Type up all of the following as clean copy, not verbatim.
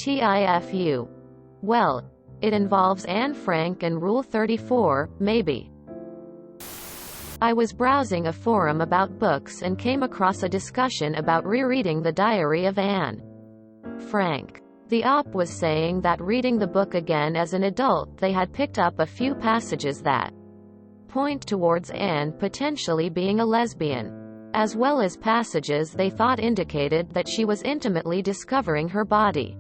TIFU. Well, it involves Anne Frank and Rule 34, maybe. I was browsing a forum about books and came across a discussion about rereading the Diary of Anne Frank. The op was saying that reading the book again as an adult, they had picked up a few passages that point towards Anne potentially being a lesbian, as well as passages they thought indicated that she was intimately discovering her body.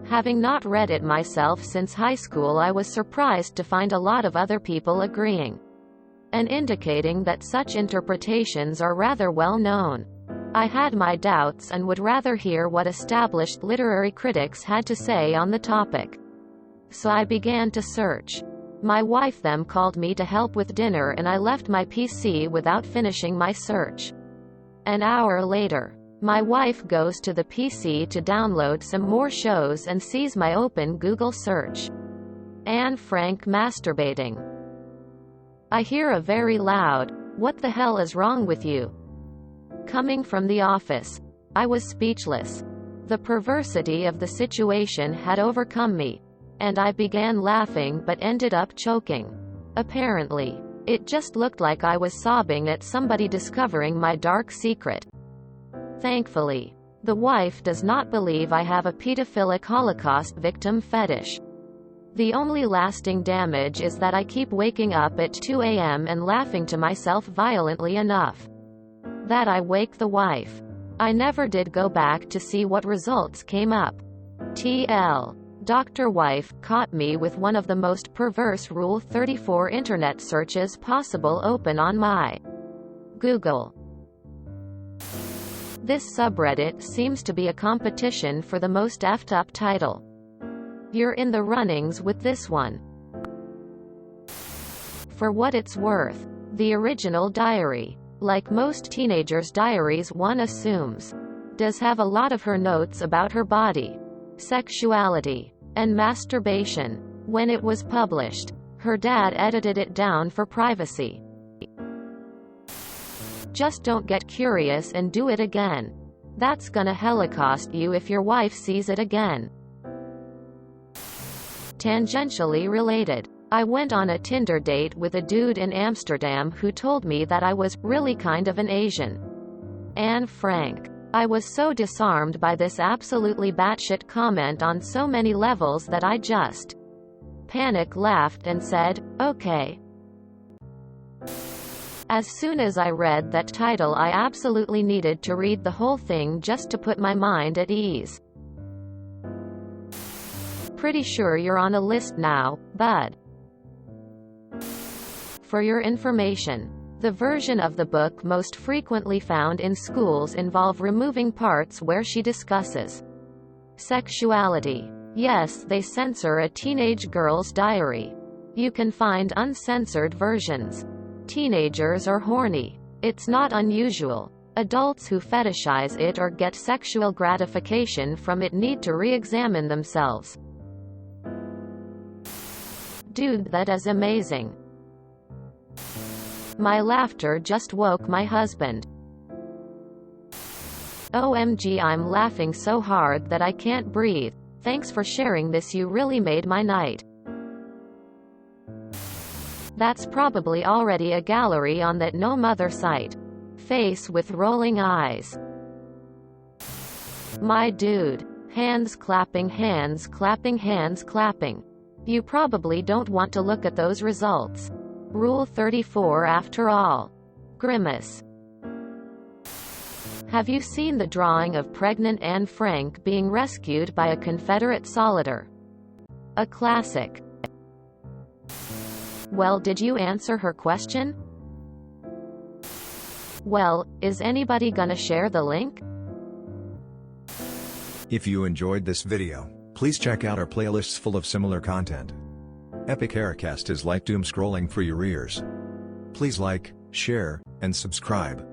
Having not read it myself since high school, I was surprised to find a lot of other people agreeing and indicating that such interpretations are rather well known. I had my doubts and would rather hear what established literary critics had to say on the topic. So I began to search. My wife then called me to help with dinner and I left my PC without finishing my search. An hour later, my wife goes to the PC to download some more shows and sees my open Google search. Anne Frank masturbating. I hear a very loud, "What the hell is wrong with you?" coming from the office. I was speechless. The perversity of the situation had overcome me, and I began laughing but ended up choking. Apparently, it just looked like I was sobbing at somebody discovering my dark secret. Thankfully, the wife does not believe I have a pedophilic Holocaust victim fetish. The only lasting damage is that I keep waking up at 2 a.m. and laughing to myself violently enough that I wake the wife. I never did go back to see what results came up. TL. Dr. Wife caught me with one of the most perverse Rule 34 internet searches possible open on my Google. This subreddit seems to be a competition for the most effed up title. You're in the runnings with this one. For what it's worth, the original diary, like most teenagers' diaries one assumes, does have a lot of her notes about her body, sexuality, and masturbation. When it was published, her dad edited it down for privacy. Just don't get curious and do it again. That's gonna holocaust you if your wife sees it again. Tangentially related. I went on a Tinder date with a dude in Amsterdam who told me that I was really kind of an Asian Anne Frank. I was so disarmed by this absolutely batshit comment on so many levels that I just panic laughed and said, "Okay." As soon as I read that title, I absolutely needed to read the whole thing just to put my mind at ease. Pretty sure you're on a list now, bud. For your information, the version of the book most frequently found in schools involve removing parts where she discusses sexuality. Yes, they censor a teenage girl's diary. You can find uncensored versions. Teenagers are horny. It's not unusual. Adults who fetishize it or get sexual gratification from it need to re-examine themselves. Dude, that is amazing. My laughter just woke my husband. OMG, I'm laughing so hard that I can't breathe. Thanks for sharing this, you really made my night. That's probably already a gallery on that no mother site. Face with rolling eyes. My dude. Hands clapping, hands clapping, hands clapping. You probably don't want to look at those results. Rule 34 after all. Grimace. Have you seen the drawing of pregnant Anne Frank being rescued by a Confederate soldier? A classic. Well, did you answer her question? Well, is anybody gonna share the link? If you enjoyed this video, please check out our playlists full of similar content. Epic Aircast is like doom scrolling for your ears. Please like, share, and subscribe.